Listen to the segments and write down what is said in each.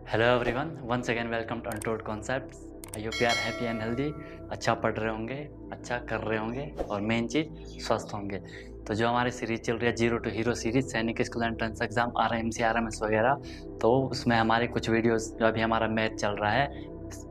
Hello everyone, once again welcome to untold concepts. I hope you are happy and healthy. अच्छा पढ़ रहे होंगे, अच्छा कर रहे होंगे और मेन चीज़ स्वस्थ होंगे। तो जो हमारी सीरीज़ चल रही है जीरो टू हीरो सीरीज़, सैनिक school entrance exam, RMC RMS वगैरह, तो उसमें हमारे कुछ वीडियोस जो अभी हमारा मैथ चल रहा है,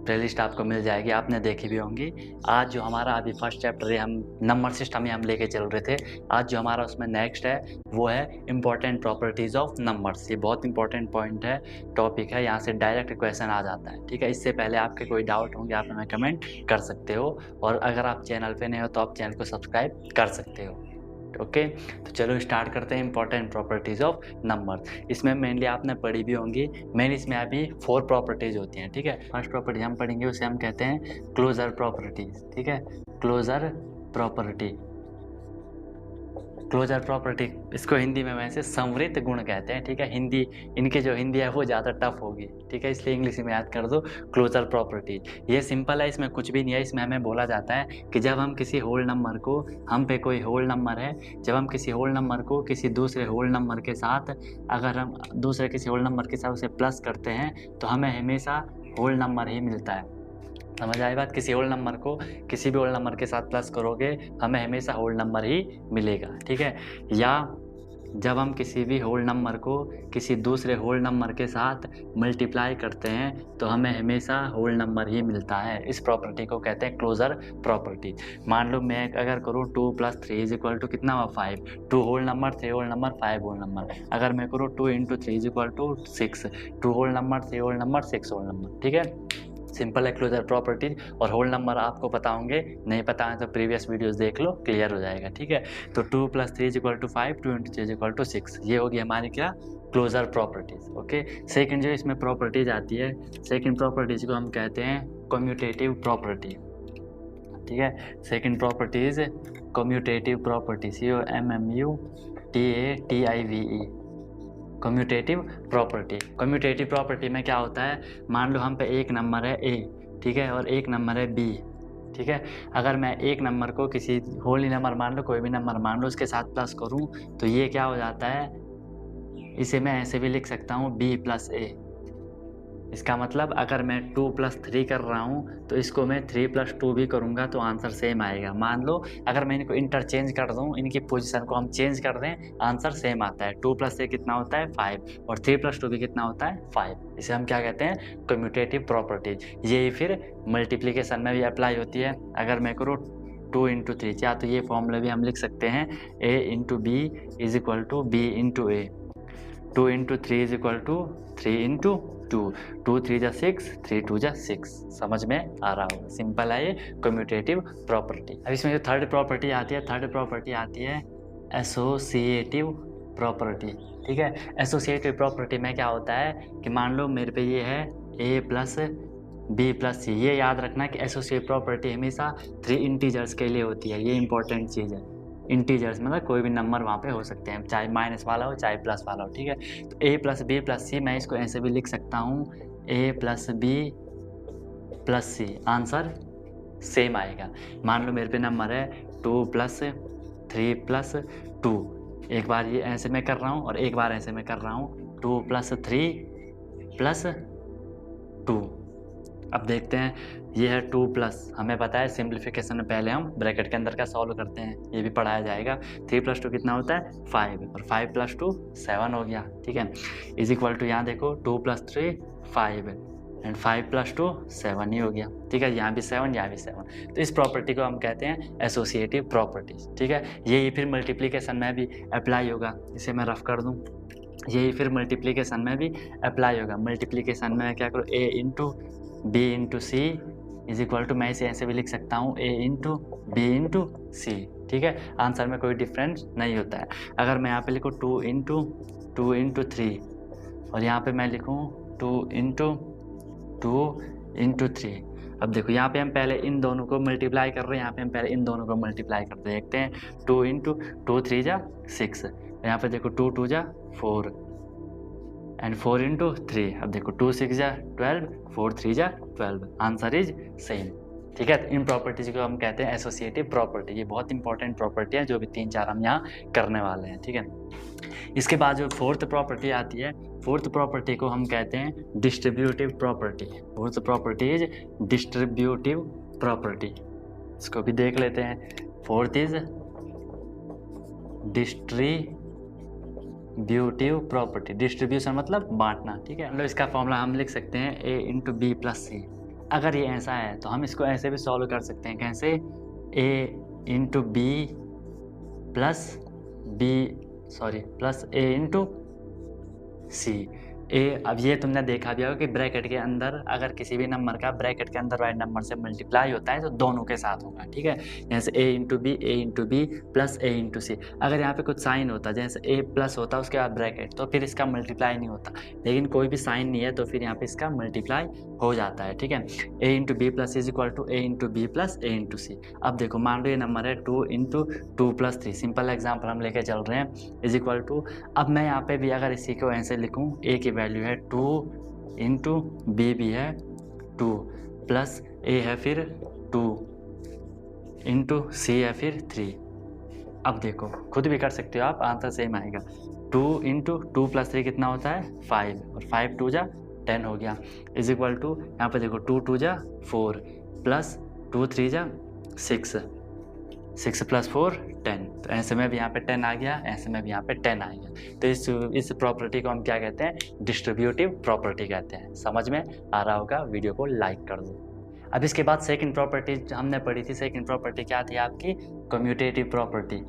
प्लेलिस्ट आपको मिल जाएगी, आपने देखी भी होंगी। आज जो हमारा अभी फर्स्ट चैप्टर है, हम नंबर सिस्टम ही हम लेके चल रहे थे। आज जो हमारा उसमें नेक्स्ट है वो है इंपॉर्टेंट प्रॉपर्टीज़ ऑफ नंबर्स। ये बहुत इंपॉर्टेंट पॉइंट है, टॉपिक है, यहाँ से डायरेक्ट क्वेश्चन आ जाता है। ठीक है, इससे पहले आपके कोई डाउट होंगे आप हमें कमेंट कर सकते हो, और अगर आप चैनल पे नए हो तो आप चैनल को सब्सक्राइब कर सकते हो। ओके, तो चलो स्टार्ट करते हैं इंपॉर्टेंट प्रॉपर्टीज़ ऑफ नंबर्स। इसमें मेनली आपने पढ़ी भी होंगी। मेन इसमें अभी 4 प्रॉपर्टीज़ होती हैं। ठीक है, फर्स्ट प्रॉपर्टी हम पढ़ेंगे, उसे हम कहते हैं क्लोजर प्रॉपर्टीज़। ठीक है, क्लोजर प्रॉपर्टी, क्लोजर प्रॉपर्टी, इसको हिंदी में वैसे संवृत गुण कहते हैं। ठीक है, हिंदी इनके जो हिंदी है वो ज़्यादा टफ होगी। ठीक है, इसलिए इंग्लिश में याद कर दो क्लोजर प्रॉपर्टी। ये सिंपल है, इसमें कुछ भी नहीं है। इसमें हमें बोला जाता है कि जब हम किसी होल नंबर को, हम पे कोई होल नंबर है, जब हम किसी होल नंबर को किसी दूसरे होल नंबर के साथ, अगर हम दूसरे किसी होल नंबर के साथ उसे प्लस करते हैं तो हमें हमेशा होल नंबर ही मिलता है। समझ आई बात? किसी होल नंबर को किसी भी होल नंबर के साथ प्लस करोगे हमें हमेशा होल नंबर ही मिलेगा। ठीक है, या जब हम किसी भी होल नंबर को किसी दूसरे होल नंबर के साथ मल्टीप्लाई करते हैं तो हमें हमेशा होल नंबर ही मिलता है। इस प्रॉपर्टी को कहते हैं क्लोजर प्रॉपर्टी। मान लो मैं अगर करूँ 2 + 3 = कितना हुआ 5, 2 whole number, 3 whole number, 5 whole number. अगर मैं करूँ 2 × 3 = 6, 2 whole number, 3 whole number, 6 whole number. ठीक है, सिंपल है क्लोजर प्रॉपर्टीज। और होल नंबर आपको पता होंगे, नहीं पता है तो प्रीवियस वीडियोस देख लो, क्लियर हो जाएगा। ठीक है, तो 2 + 3 = 5, 2 × 3 = 6, ये होगी हमारी क्या, क्लोजर प्रॉपर्टीज। ओके, सेकंड जो इसमें प्रॉपर्टीज आती है, सेकंड प्रॉपर्टीज को हम कहते हैं कम्यूटेटिव प्रॉपर्टी। ठीक है, second properties commutative property, COMMUTATIVE, commutative property. Commutative property में क्या होता है, मान लो हम पे एक नंबर है A, ठीक है, और एक नंबर है B। ठीक है, अगर मैं एक नंबर को किसी होल नंबर, मान लो कोई भी नंबर मान लो, उसके साथ प्लस करूं तो ये क्या हो जाता है, इसे मैं ऐसे भी लिख सकता हूं B + A। इसका मतलब अगर मैं 2 + 3 कर रहा हूँ तो इसको मैं 3 + 2 भी करूँगा तो आंसर सेम आएगा। मान लो अगर मैं इनको इंटरचेंज कर दूँ, इनकी पोजीशन को हम चेंज कर दें, आंसर सेम आता है। 2 + 1 कितना होता है 5, और 3 + 2 भी कितना होता है 5। इसे हम क्या कहते हैं, कम्यूटेटिव प्रॉपर्टीज। यही फिर मल्टीप्लिकेशन में भी अप्लाई होती है। अगर मैं करूँ 2 × 3, या तो ये फॉर्मूला भी हम लिख सकते हैं, A × B = B × A। 2 × 3 = 3 × 2, 2 3 = 6, 3 2 = 6। समझ में आ रहा होगा, सिंपल है ये कम्यूटेटिव प्रॉपर्टी। अब इसमें जो थर्ड प्रॉपर्टी आती है, थर्ड प्रॉपर्टी आती है एसोसिएटिव प्रॉपर्टी। ठीक है, एसोसिएटिव प्रॉपर्टी में क्या होता है कि मान लो मेरे पे ये है A + B + C। ये याद रखना कि एसोसिएटिव प्रॉपर्टी हमेशा 3 इंटीजर्स के लिए होती है। ये इंपॉर्टेंट चीज़ है। इंटीजर्स मतलब कोई भी नंबर वहाँ पे हो सकते हैं, चाहे माइनस वाला हो चाहे प्लस वाला हो। ठीक है, तो A + B + C, मैं इसको ऐसे भी लिख सकता हूँ, A + B + C, answer same आएगा। मान लो मेरे पे नंबर है 2 + 3 + 2, एक बार ये ऐसे मैं कर रहा हूँ और एक बार ऐसे मैं कर रहा हूँ, 2 + 3 + 2। अब देखते हैं, ये है 2+, हमें पता है सिंप्लीफिकेशन में पहले हम ब्रैकेट के अंदर का सॉल्व करते हैं, ये भी पढ़ाया जाएगा। 3 + 2 कितना होता है 5, और 5 + 2 7 हो गया। ठीक है, = यहाँ देखो 2 + 3 5 एंड 5 + 2 7 ही हो गया। ठीक है, यहाँ भी 7, यहाँ भी 7। तो इस प्रॉपर्टी को हम कहते हैं एसोसिएटिव प्रॉपर्टीज। ठीक है, यही फिर मल्टीप्लीकेशन में भी अप्लाई होगा। इसे मैं रफ कर दूँ, यही फिर मल्टीप्लीकेशन में भी अप्लाई होगा। मल्टीप्लीकेशन में क्या करो, A × B × C = मैं इसे ऐसे भी लिख सकता हूँ, A × B × C। ठीक है, आंसर में कोई डिफरेंस नहीं होता है। अगर मैं यहाँ पे लिखूँ 2 × 3, और यहाँ पे मैं लिखूँ 2 × 3, अब देखो यहाँ पे हम पहले इन दोनों को मल्टीप्लाई कर रहे हैं, यहाँ पे हम पहले इन दोनों को मल्टीप्लाई करते देखते हैं। 2 × 2 3 = 6, यहाँ पे देखो 2 2 = 4 एंड 4 × 3, अब देखो 2 6 = 12, 4 3 = 12, आंसर इज सेम। ठीक है। तो इन प्रॉपर्टीज को हम कहते हैं एसोसिएटिव प्रॉपर्टी। ये बहुत इंपॉर्टेंट प्रॉपर्टी है, जो भी 3-4 हम यहाँ करने वाले हैं, ठीक है। इसके बाद जो फोर्थ प्रॉपर्टी आती है, फोर्थ प्रॉपर्टी को हम कहते हैं distributive property. Fourth property is distributive property, इसको भी देख लेते हैं। Fourth is distributive property. Distribution मतलब बांटना, ठीक है। मतलब इसका फॉर्मूला हम लिख सकते हैं a इंटू बी प्लस सी। अगर ये ऐसा है तो हम इसको ऐसे भी सॉल्व कर सकते हैं, कैसे, a into B plus a into C. अब ये तुमने देखा भी होगा कि ब्रैकेट के अंदर अगर किसी भी नंबर का ब्रैकेट के अंदर वाले नंबर से मल्टीप्लाई होता है तो दोनों के साथ होगा, ठीक है। जैसे a into B plus a into C. अगर यहाँ पे कुछ साइन होता, जैसे a प्लस होता उसके बाद ब्रैकेट, तो फिर इसका मल्टीप्लाई नहीं होता। लेकिन कोई भी साइन नहीं है तो फिर यहाँ पे इसका मल्टीप्लाई हो जाता है, ठीक है। a into B plus is equal to a into B plus a into C. अब देखो, मान लो ये नंबर है 2 इंटू 2 प्लस 3, सिंपल एग्जाम्पल हम लेके चल रहे हैं, इज इक्वल टू, अब मैं यहाँ पे भी अगर इसी को ऐसे लिखूँ, a की वैल्यू है 2 इंटू बी भी है 2 प्लस a है फिर 2 इंटू सी है फिर 3। अब देखो, खुद भी कर सकते हो आप, आंसर सेम आएगा। 2 इंटू 2 प्लस 3 कितना होता है 5, और 5 2 जा 10 हो गया, इज इक्वल टू, यहाँ पे देखो 2 2 जा 4 प्लस 2 3 जा 6, 6 प्लस 4 10। तो ऐसे में भी यहाँ पे 10 आ गया, ऐसे में भी यहाँ पे 10 आ गया। तो इस प्रॉपर्टी को हम क्या कहते हैं, डिस्ट्रीब्यूटिव प्रॉपर्टी कहते हैं। समझ में आ रहा होगा, वीडियो को लाइक कर दो। अब इसके बाद सेकंड प्रॉपर्टी हमने पढ़ी थी। सेकंड प्रॉपर्टी क्या थी आपकी, commutative property.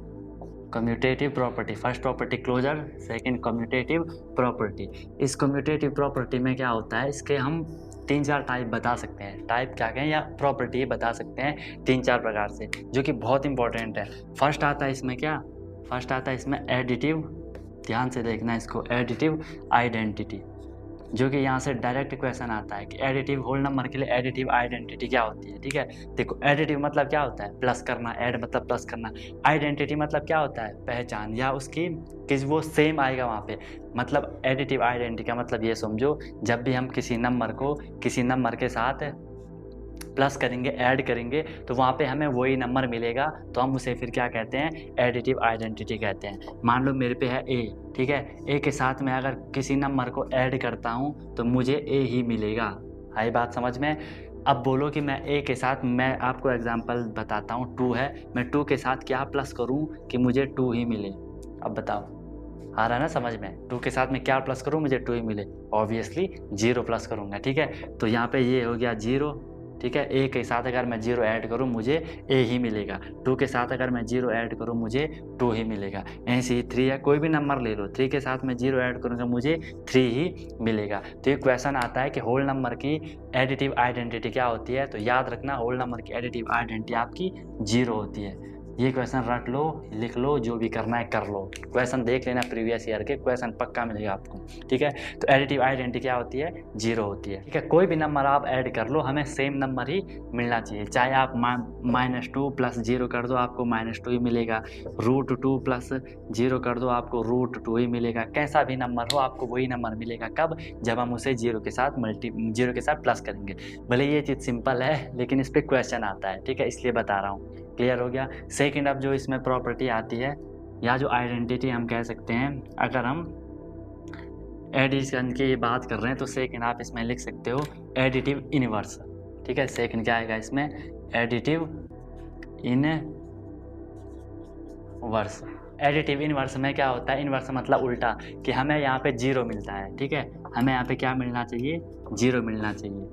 Commutative property, first property closure, second commutative property. इस कम्यूटेटिव प्रॉपर्टी में क्या होता है, इसके हम 3-4 टाइप बता सकते हैं। टाइप क्या कहें, या प्रॉपर्टी बता सकते हैं 3-4 प्रकार से, जो कि बहुत इंपॉर्टेंट है। फर्स्ट आता है इसमें क्या, फर्स्ट आता है इसमें एडिटिव, ध्यान से देखना इसको, एडिटिव आइडेंटिटी, जो कि यहाँ से डायरेक्ट क्वेश्चन आता है कि एडिटिव होल नंबर के लिए एडिटिव आइडेंटिटी क्या होती है, ठीक है। देखो, एडिटिव मतलब क्या होता है, प्लस करना, ऐड मतलब प्लस करना। आइडेंटिटी मतलब क्या होता है, पहचान, या उसकी कि वो सेम आएगा वहाँ पे। मतलब एडिटिव आइडेंटिटी का मतलब ये समझो, जब भी हम किसी नंबर को किसी नंबर के साथ प्लस करेंगे, ऐड करेंगे, तो वहाँ पे हमें वही नंबर मिलेगा, तो हम उसे फिर क्या कहते हैं, एडिटिव आइडेंटिटी कहते हैं। मान लो मेरे पे है a, ठीक है, a के साथ मैं अगर किसी नंबर को ऐड करता हूँ तो मुझे a ही मिलेगा। आई बात समझ में। अब बोलो कि मैं a के साथ, मैं आपको एग्जांपल बताता हूँ, 2 है, मैं 2 के साथ क्या प्लस करूँ कि मुझे 2 ही मिले। अब बताओ, आ रहा है ना समझ में। 2 के साथ मैं क्या प्लस करूँ, मुझे 2 ही मिले, ऑब्वियसली 0 प्लस करूँगा, ठीक है। तो यहाँ पे ये हो गया 0, ठीक है। a के साथ अगर मैं 0 ऐड करूँ मुझे a ही मिलेगा। 2 के साथ अगर मैं 0 ऐड करूँ मुझे 2 ही मिलेगा। ऐसे ही 3 है, कोई भी नंबर ले लो, 3 के साथ मैं 0 ऐड करूँगा मुझे 3 ही मिलेगा। तो ये क्वेश्चन आता है कि होल नंबर की एडिटिव आइडेंटिटी क्या होती है। तो याद रखना, होल नंबर की एडिटिव आइडेंटिटी आपकी 0 होती है। ये क्वेश्चन रट लो, लिख लो, जो भी करना है कर लो, क्वेश्चन देख लेना, प्रीवियस ईयर के क्वेश्चन पक्का मिलेगा आपको, ठीक है। तो एडिटिव आइडेंटिटी क्या होती है, 0 होती है, ठीक है। कोई भी नंबर आप ऐड कर लो, हमें सेम नंबर ही मिलना चाहिए। चाहे आप -2 प्लस 0 कर दो, आपको -2 ही मिलेगा। √2 प्लस 0 कर दो, आपको √2 ही मिलेगा। कैसा भी नंबर हो, आपको वही नंबर मिलेगा। कब, जब हम उसे 0 के साथ प्लस करेंगे। भले ये चीज़ सिंपल है, लेकिन इस पर क्वेश्चन आता है, ठीक है, इसलिए बता रहा हूँ। क्लियर हो गया। सेकंड, अब जो इसमें प्रॉपर्टी आती है, या जो आइडेंटिटी हम कह सकते हैं, अगर हम एडिशन की बात कर रहे हैं तो सेकंड आप इसमें लिख सकते हो एडिटिव इनवर्स, ठीक है। सेकंड क्या आएगा इसमें, एडिटिव इनवर्स। एडिटिव इनवर्स में क्या होता है, इनवर्स मतलब उल्टा, कि हमें यहाँ पे 0 मिलता है, ठीक है। हमें यहाँ पे क्या मिलना चाहिए, 0 मिलना चाहिए।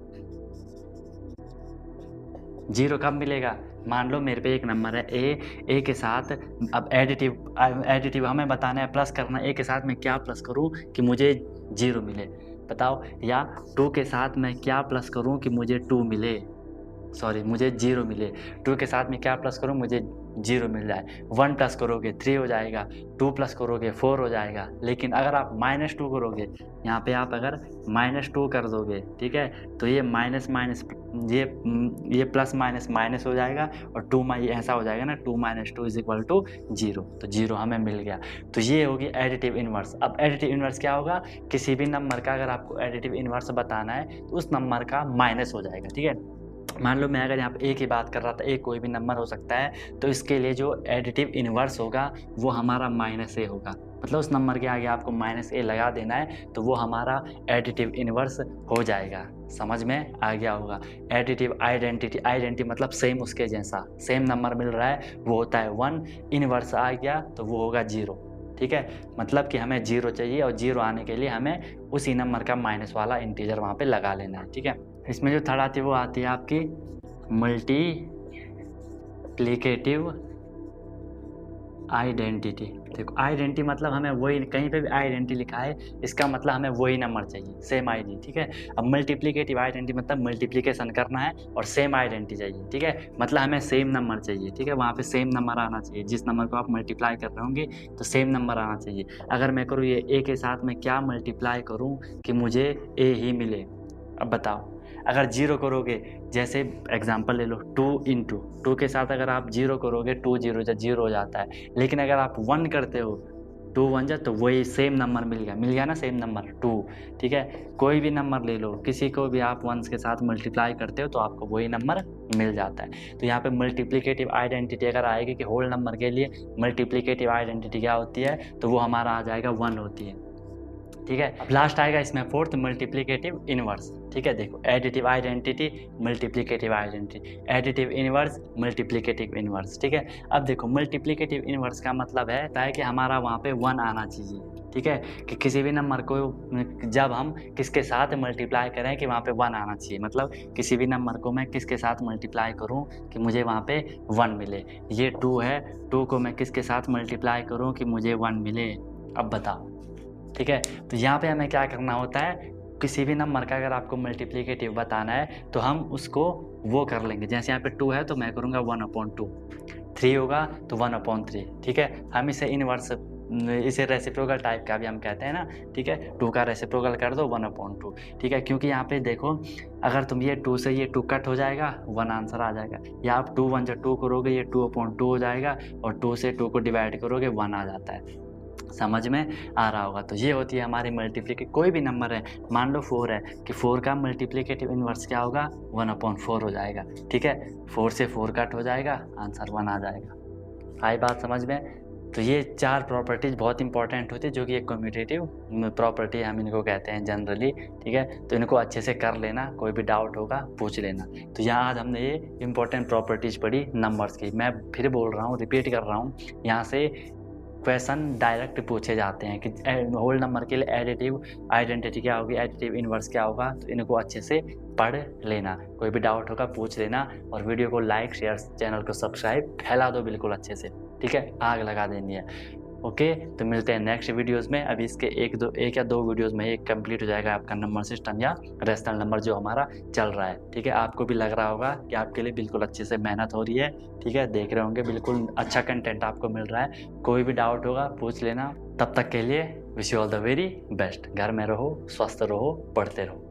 0 कब मिलेगा, मान लो मेरे पे एक नंबर है a के साथ, अब एडिटिव हमें बताना है, प्लस करना है। a के साथ मैं क्या प्लस करूं कि मुझे 0 मिले, बताओ। या 2 के साथ मैं क्या प्लस करूं कि मुझे 2 मिले, सॉरी मुझे 0 मिले। 2 के साथ मैं क्या प्लस करूं, मुझे 0 मिल जाए। 1 प्लस करोगे 3 हो जाएगा, 2 प्लस करोगे 4 हो जाएगा। लेकिन अगर आप -2 करोगे, यहाँ पे आप अगर -2 कर दोगे, ठीक है, तो ये माइनस ये प्लस माइनस माइनस हो जाएगा, और 2 ये ऐसा हो जाएगा ना, 2 - 2 = 0। तो 0 हमें मिल गया। तो ये होगी एडिटिव इनवर्स। अब एडिटिव इनवर्स क्या होगा, किसी भी नंबर का अगर आपको एडिटिव इनवर्स बताना है तो उस नंबर का माइनस हो जाएगा, ठीक है। मान लो मैं अगर यहाँ पे ए की बात कर रहा था, ए कोई भी नंबर हो सकता है, तो इसके लिए जो एडिटिव इन्वर्स होगा वो हमारा माइनस ए होगा। मतलब उस नंबर के आगे आपको माइनस ए लगा देना है तो वो हमारा एडिटिव इन्वर्स हो जाएगा। समझ में आ गया होगा। एडिटिव आइडेंटिटी, आइडेंटिटी मतलब सेम उसके जैसा, सेम नंबर मिल रहा है वो होता है 1, इन्वर्स आ गया तो वो होगा 0। ठीक है, मतलब कि हमें 0 चाहिए और 0 आने के लिए हमें उसी नंबर का माइनस वाला इंटीजर वहाँ पे लगा लेना है। ठीक है, इसमें जो थर्ड आती है वो आती है आपकी मल्टीप्लिकेटिव आइडेंटिटी। देखो आइडेंटिटी मतलब हमें वही, कहीं पे भी आइडेंटिटी लिखा है इसका मतलब हमें वही नंबर चाहिए, सेम आईडी। ठीक है, अब मल्टीप्लिकेटिव आइडेंटिटी मतलब मल्टीप्लिकेशन करना है और सेम आइडेंटिटी चाहिए। ठीक है, मतलब हमें सेम नंबर चाहिए। ठीक है, वहाँ पे सेम नंबर आना चाहिए, जिस नंबर को आप मल्टीप्लाई कर रहे होंगे तो सेम नंबर आना चाहिए। अगर मैं करूँ ये ए के साथ मैं क्या मल्टीप्लाई करूँ कि मुझे ए ही मिले, अब बताओ। अगर 0 करोगे, जैसे एग्जांपल ले लो 2 इंटू 2 के साथ अगर आप 0 करोगे 2 0 0 हो जाता है। लेकिन अगर आप 1 करते हो 2 1 जा तो वही सेम नंबर मिल गया ना, सेम नंबर 2। ठीक है, कोई भी नंबर ले लो, किसी को भी आप 1 के साथ मल्टीप्लाई करते हो तो आपको वही नंबर मिल जाता है। तो यहाँ पे मल्टीप्लिकेटिव आइडेंटिटी अगर आएगी कि होल नंबर के लिए मल्टीप्लिकेटिव आइडेंटिटी क्या होती है तो वो हमारा आ जाएगा 1 होती है। ठीक है, अब लास्ट आएगा इसमें फोर्थ मल्टीप्लिकेटिव इनवर्स। ठीक है, देखो additive identity, multiplicative identity, additive inverse, multiplicative inverse. ठीक है, अब देखो मल्टीप्लिकेटिव इनवर्स का मतलब है कि हमारा वहाँ पे 1 आना चाहिए। ठीक है, कि किसी भी नंबर को जब हम किसके साथ मल्टीप्लाई करें कि वहाँ पे 1 आना चाहिए। मतलब किसी भी नंबर को मैं किसके साथ मल्टीप्लाई करूँ कि मुझे वहाँ पे 1 मिले। ये 2 है, 2 को मैं किसके साथ मल्टीप्लाई करूँ कि मुझे 1 मिले। अब बताओ। ठीक है, तो यहाँ पे हमें क्या करना होता है, किसी भी नंबर का अगर आपको मल्टीप्लिकेटिव बताना है तो हम उसको वो कर लेंगे। जैसे यहाँ पे 2 है तो मैं करूँगा 1/2, 3 होगा तो 1/3। ठीक है, हम इसे इनवर्स, इसे रेसिप्रोकल टाइप का भी हम कहते हैं ना। ठीक है, 2 का रेसिप्रोकल कर दो 1/2। ठीक है, क्योंकि यहाँ पे देखो अगर तुम ये 2 से ये 2 कट हो जाएगा, 1 आंसर आ जाएगा। या आप 2 1 2 करोगे ये 2/2 हो जाएगा और 2 से 2 को डिवाइड करोगे 1 आ जाता है। समझ में आ रहा होगा। तो ये होती है हमारी मल्टीप्लिकेटिव, कोई भी नंबर है, मान लो 4 है कि 4 का मल्टीप्लिकेटिव इनवर्स क्या होगा 1/4 हो जाएगा। ठीक है, 4 से 4 कट हो जाएगा, आंसर 1 आ जाएगा। आई बात समझ में? तो ये 4 प्रॉपर्टीज बहुत इंपॉर्टेंट होती है जो कि एक कम्यूटेटिव प्रॉपर्टी हम इनको कहते हैं जनरली। ठीक है, तो इनको अच्छे से कर लेना, कोई भी डाउट होगा पूछ लेना। तो यहाँ आज हमने ये इंपॉर्टेंट प्रॉपर्टीज पढ़ी नंबर्स की। मैं फिर बोल रहा हूँ, रिपीट कर रहा हूँ, यहाँ से क्वेश्चन डायरेक्ट पूछे जाते हैं कि होल नंबर के लिए एडिटिव आइडेंटिटी क्या होगी, एडिटिव इनवर्स क्या होगा। तो इनको अच्छे से पढ़ लेना, कोई भी डाउट होगा पूछ लेना। और वीडियो को लाइक शेयर, चैनल को सब्सक्राइब फैला दो बिल्कुल अच्छे से। ठीक है, आग लगा देनी है। ओके, तो मिलते हैं नेक्स्ट वीडियोस में। अभी इसके एक या दो वीडियोस में ये कंप्लीट हो जाएगा आपका नंबर सिस्टम या रेशनल नंबर जो हमारा चल रहा है। ठीक है, आपको भी लग रहा होगा कि आपके लिए बिल्कुल अच्छे से मेहनत हो रही है। ठीक है, देख रहे होंगे बिल्कुल अच्छा कंटेंट आपको मिल रहा है। कोई भी डाउट होगा पूछ लेना। तब तक के लिए wish you all the very best. घर में रहो, स्वस्थ रहो, पढ़ते रहो।